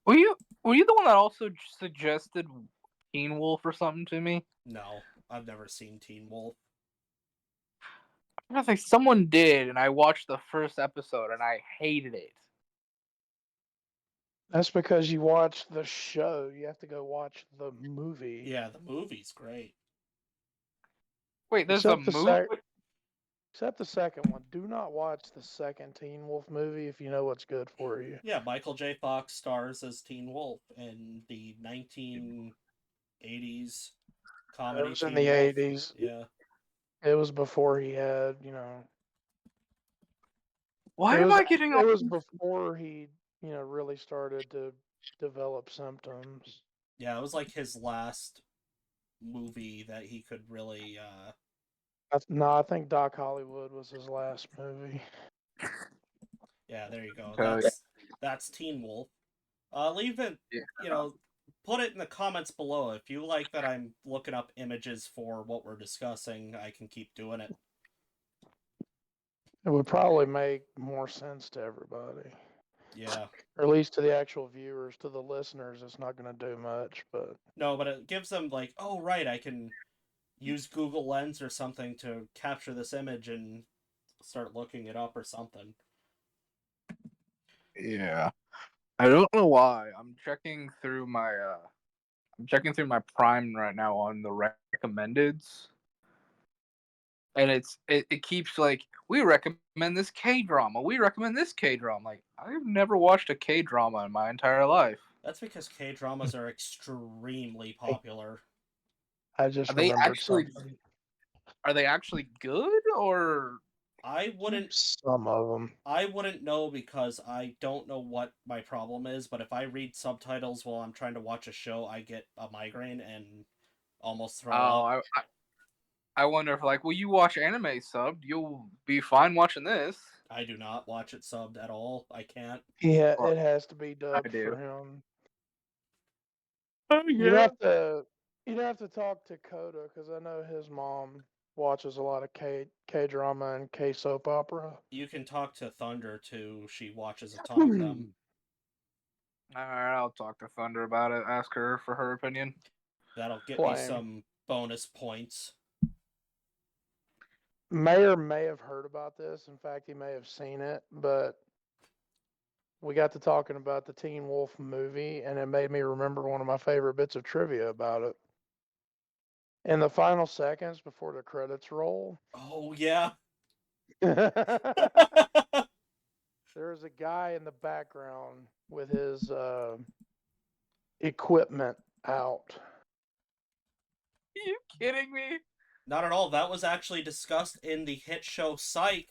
Were you the one that also suggested Teen Wolf or something to me? No, I've never seen Teen Wolf. I think someone did, and I watched the first episode and I hated it. That's because you watched the show. You have to go watch the movie. Yeah, the movie's great. Wait, there's a Except the movie? except the second one. Do not watch the second Teen Wolf movie if you know what's good for you. Yeah, Michael J. Fox stars as Teen Wolf in the 1980s It comedy was in Teen the Wolf. 80s. Yeah. It was before he had, you know, Why am I getting it all was before he, you know, really started to develop symptoms. Yeah, it was like his last movie that he could really No, I think Doc Hollywood was his last movie. yeah, there you go. okay? That's Teen Wolf. Leave it, Yeah. you know, put it in the comments below. If you like that I'm looking up images for what we're discussing, I can keep doing it. It would probably make more sense to everybody, Yeah. or at least to the actual viewers. To the listeners, it's not going to do much, but No, but it gives them like, oh right, I can use Google Lens or something to capture this image and start looking it up or something. Yeah. I don't know why. I'm checking through my Prime right now on the recommendeds. And it keeps like, we recommend this K drama. We recommend this K drama. Like, I've never watched a K drama in my entire life. That's because K dramas are extremely popular. I just Are they remembered actually something. are they actually good or I wouldn't Some of them. I wouldn't know because I don't know what my problem is, but if I read subtitles while I'm trying to watch a show, I get a migraine and almost throw Oh, up. I wonder if like, will you watch anime subbed? You'll be fine watching this. I do not watch it subbed at all. I can't. Yeah, Well, it has to be I dubbed do. for him. Oh You'd have to talk to Coda because I know his mom watches a lot of K drama and K soap opera. You can talk to Thunder too. She watches a ton of them. Alright, I'll talk to Thunder about it. Ask her for her opinion. That'll get me Flame some bonus points. may or may have heard about this. In fact, he may have seen it, but we got to talking about the Teen Wolf movie, and it made me remember one of my favorite bits of trivia about it. In the final seconds before the credits roll, Oh yeah. there is a guy in the background with his equipment out. Are you kidding me? Not at all. That was actually discussed in the hit show Psych.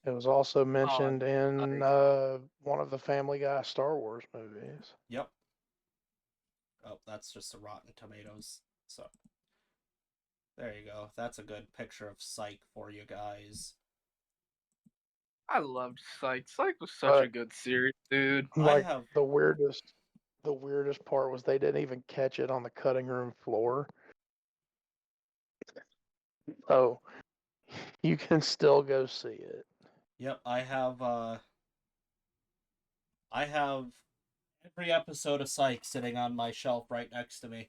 It was also Oh, mentioned in nice. one of the Family Guy Star Wars movies. Yep. Oh, that's just the Rotten Tomatoes. So there you go. That's a good picture of Psych for you guys. I loved Psych. Psych was such a But good series, dude. I like have the weirdest part was they didn't even catch it on the cutting room floor. So you can still go see it. Yep, I have every episode of Psych sitting on my shelf right next to me.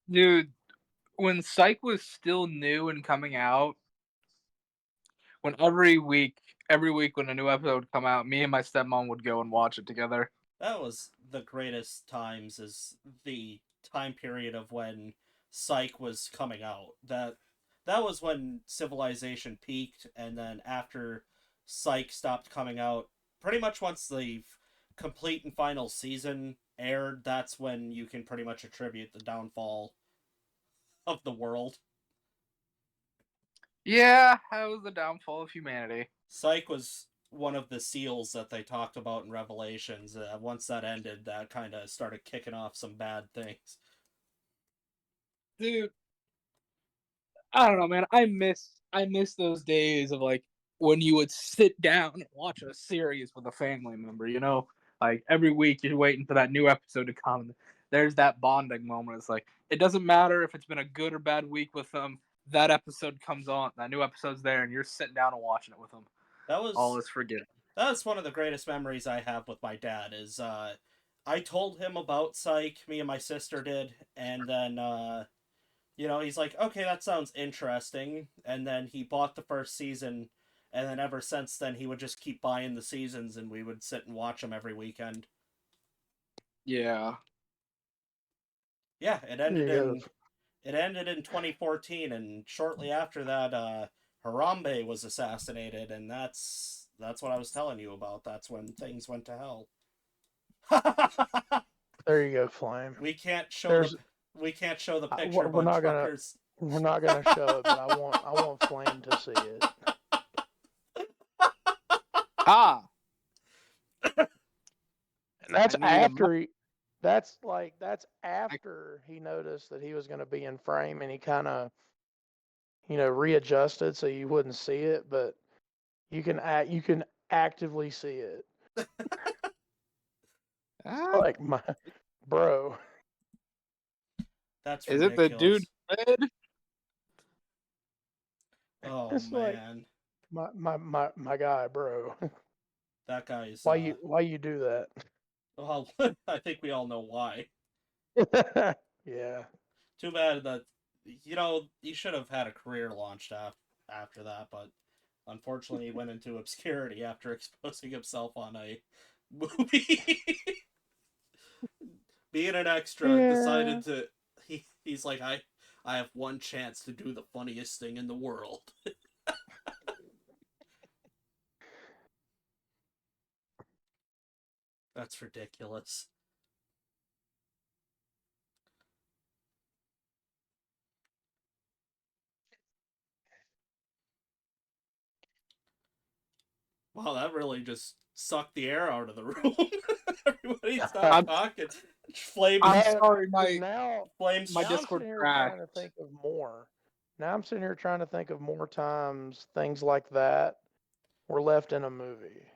Dude, when Psych was still new and coming out, when every week when a new episode would come out, me and my stepmom would go and watch it together. That was the greatest times, is the time period of when Psych was coming out. That was when Civilization peaked, and then after Psych stopped coming out, pretty much once the complete and final season aired, that's when you can pretty much attribute the downfall of the world. Yeah, that was the downfall of humanity. Psych was one of the seals that they talked about in Revelations. Once that ended, that kind of started kicking off some bad things. Dude, I don't know, man. I miss those days of like when you would sit down and watch a series with a family member, you know? Like every week you're waiting for that new episode to come. There's that bonding moment. It's like it doesn't matter if it's been a good or bad week with them. That episode comes on, that new episode's there, and you're sitting down and watching it with them. That All was is forgiven. that's one of the greatest memories I have with my dad. Is I told him about Psych, me and my sister did, and then he's like, okay, that sounds interesting, and then he bought the first season, and then ever since then he would just keep buying the seasons, and we would sit and watch them every weekend. Yeah. Yeah, There you go. it ended in 2014, and shortly after that, Harambe was assassinated, and that's what I was telling you about. That's when things went to hell. There you go, Flame. we can't show There's we can't show the I- picture, we're but not gonna truckers. we're not gonna show it, but I want Flame to see it. Ah. And that's I needed a after that's after he noticed that he was going to be in frame, and he kind of readjusted so you wouldn't see it, but you can actively see it. Like my bro. That's Is it the dude ridiculous. red? Oh It's like man, my guy, bro. that guy's. Why you do that? Well, I think we all know why. Yeah. Too bad that he should have had a career launched after that, but unfortunately he went into obscurity after exposing himself on a movie. Being an extra, Yeah. decided to he's like, I have one chance to do the funniest thing in the world. That's ridiculous. Wow, that really just sucked the air out of the room. Everybody I'm- stopped talking. Flames, I'm Man, sorry, 'cause now, flames. my now I'm Discord sitting here crashed. trying to think of more. Now I'm sitting here trying to think of more times things like that were left in a movie.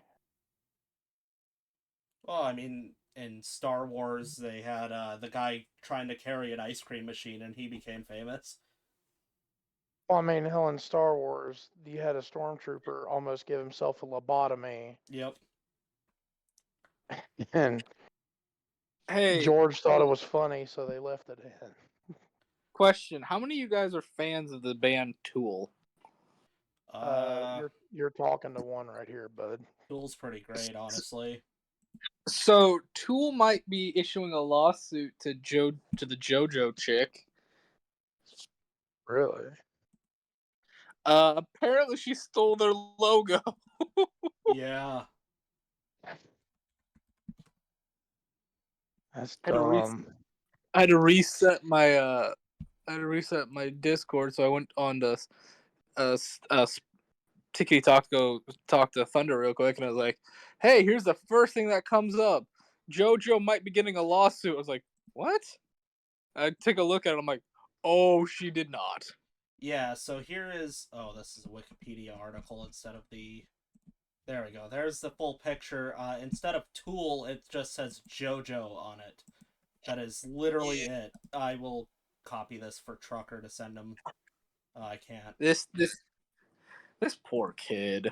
Well, I mean, in Star Wars, they had the guy trying to carry an ice cream machine, and he became famous. Well, I mean, hell, in Star Wars, you had a stormtrooper almost give himself a lobotomy, Yep. and Hey, George thought it was funny, so they left it in. question: how many of you guys are fans of the band Tool? You're talking to one right here, bud. Tool's pretty great, honestly. So Tool might be issuing a lawsuit to the JoJo chick. Really? Apparently she stole their logo. Yeah. That's I had to dumb. I had to reset my Discord, so I went on to Tickety Talk to go talk to Thunder real quick, and I was like, "Hey, here's the first thing that comes up. JoJo might be getting a lawsuit." I was like, "What?" I take a look at it. I'm like, "Oh, she did not." Yeah, so here is... Oh, this is a Wikipedia article instead of the... There we go. There's the full picture. Instead of Tool, it just says JoJo on it. That is literally it. I will copy this for Trucker to send him. I can't. This poor kid.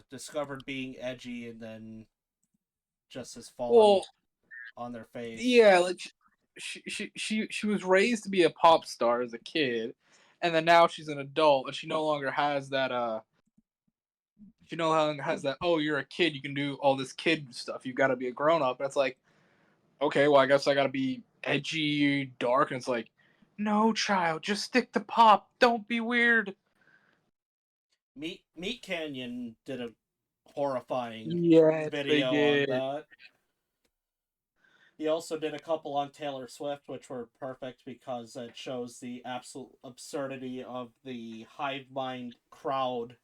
Discovered being edgy and then just has fallen Well, on their face. yeah, like she was raised to be a pop star as a kid, and then now she's an adult, and she no longer has that she no longer has that, oh, you're a kid, you can do all this kid stuff, you got to be a grown up. And it's like, okay, well, I guess I got to be edgy, dark. And it's like, no, child, just stick to pop, don't be weird. Meat Canyon did a horrifying Yes, they video on did. that. He also did a couple on Taylor Swift, which were perfect because it shows the absolute absurdity of the hive mind crowd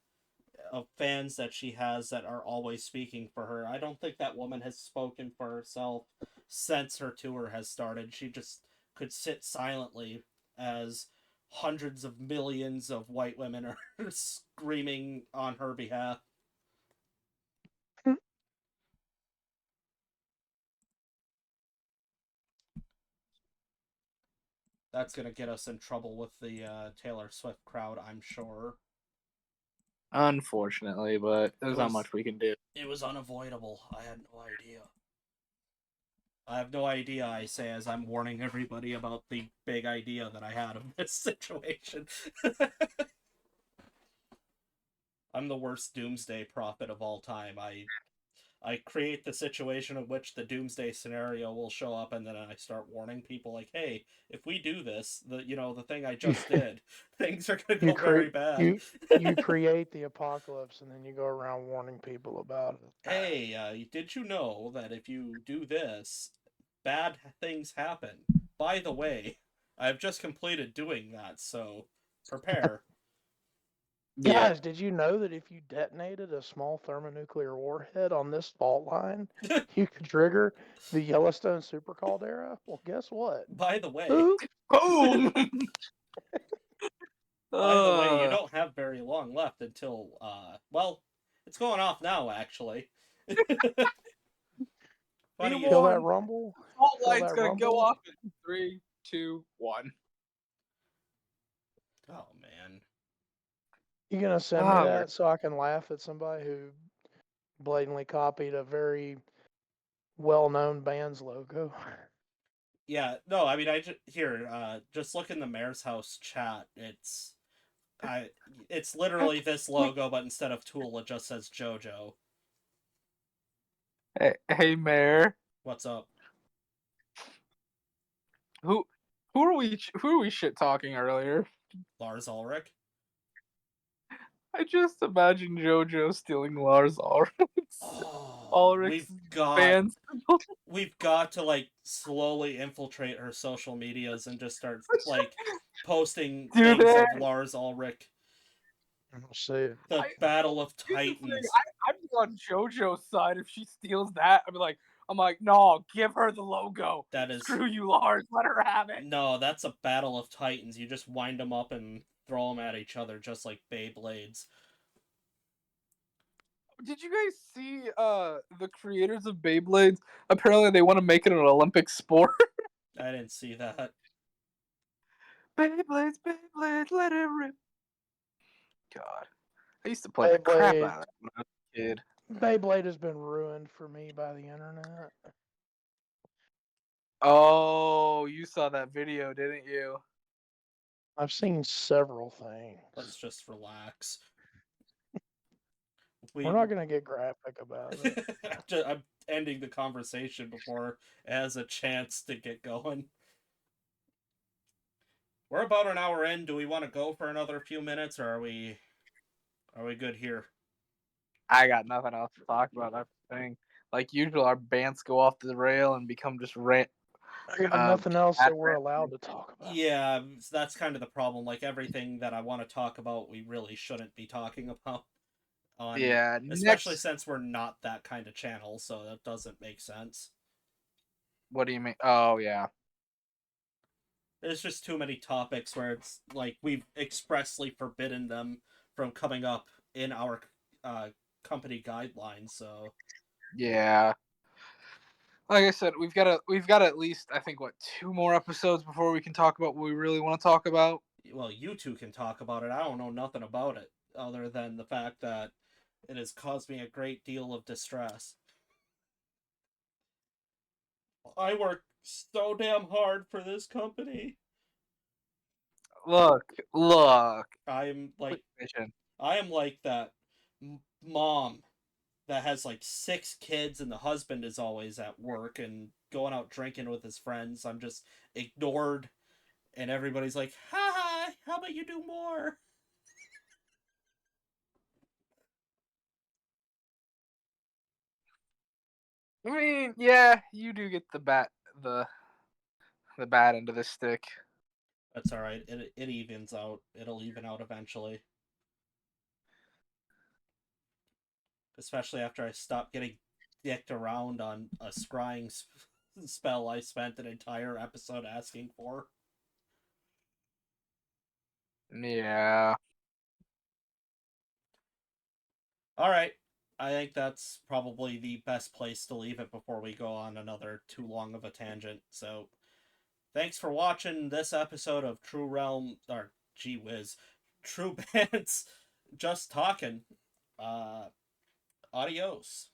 of fans that she has that are always speaking for her. I don't think that woman has spoken for herself since her tour has started. She just could sit silently as hundreds of millions of white women are screaming on her behalf. That's going to get us in trouble with the Taylor Swift crowd, I'm sure. Unfortunately, but there's not much we can do. It was unavoidable. I had no idea. I have no idea, I say, as I'm warning everybody about the big idea that I had of this situation. I'm the worst doomsday prophet of all time. I create the situation in which the doomsday scenario will show up, and then I start warning people like, "Hey, if we do this, the thing I just did, things are gonna You go very create bad." you create the apocalypse, and then you go around warning people about it. Hey, did you know that if you do this, bad things happen? By the way, I've just completed doing that, so prepare. Yeah. Guys, did you know that if you detonated a small thermonuclear warhead on this fault line, you could trigger the Yellowstone super caldera? Well, guess what? By the way, Who? Boom. you don't have very long left until well, it's going off now actually. Be Funny you Feel that warned. rumble? Fault Feel line's that gonna go rumble? off in 3, 2, 1. Oh man. You gonna send me that so I can laugh at somebody who blatantly copied a very well-known band's logo? Yeah, no, I mean I just here just look in the mayor's house chat. I it's literally this logo but instead of Tool it just says JoJo. Hey, Mayor. What's up? Who who are we shit talking earlier? Lars Ulrich? I just imagine JoJo stealing Lars Oh, Ulrich's fans. we've got to like slowly infiltrate her social medias and just start like posting Do things that. of Lars Ulrich. We'll see. The Battle of Here's the thing, Titans. I'd be on JoJo's side if she steals that. I'm like, no, give her the logo. That is Screw you, Lars. Let her have it. no, that's a Battle of Titans. You just wind them up and throw them at each other, just like Beyblades. Did you guys see the creators of Beyblades? Apparently, they want to make it an Olympic sport. I didn't see that. Beyblades, Beyblades, let it rip. God, I used to play the crap out of that when I was a kid. Beyblade has been ruined for me by the internet. Oh, you saw that video, didn't you? I've seen several things. Let's just relax. We're not going to get graphic about it. I'm ending the conversation before it has a chance to get going. We're about an hour in. Do we want to go for another few minutes, or are we good here? I got nothing else to talk about. That thing, like usual, our bants go off the rail and become just rant. I got nothing else that we're allowed to talk about. Yeah, that's kind of the problem. Like everything that I want to talk about, we really shouldn't be talking about. Yeah, especially since we're not that kind of channel, so that doesn't make sense. What do you mean? Oh yeah. There's just too many topics where it's like we've expressly forbidden them from coming up in our company guidelines. So yeah, like I said, we've got at least I think 2 more episodes before we can talk about what we really want to talk about. well, you two can talk about it. I don't know nothing about it other than the fact that it has caused me a great deal of distress. I work so damn hard for this company. Look. I am like that mom that has like 6 kids and the husband is always at work and going out drinking with his friends. I'm just ignored and everybody's like, "Hi, how about you do more?" I mean, yeah, you do get the bad end of the stick. That's all right. It evens out. It'll even out eventually. Especially after I stop getting dicked around on a scrying spell I spent an entire episode asking for. Yeah. All right. I think that's probably the best place to leave it before we go on another too long of a tangent. So, thanks for watching this episode of True Realm, or gee whiz, True Bants Just Talking. Adios.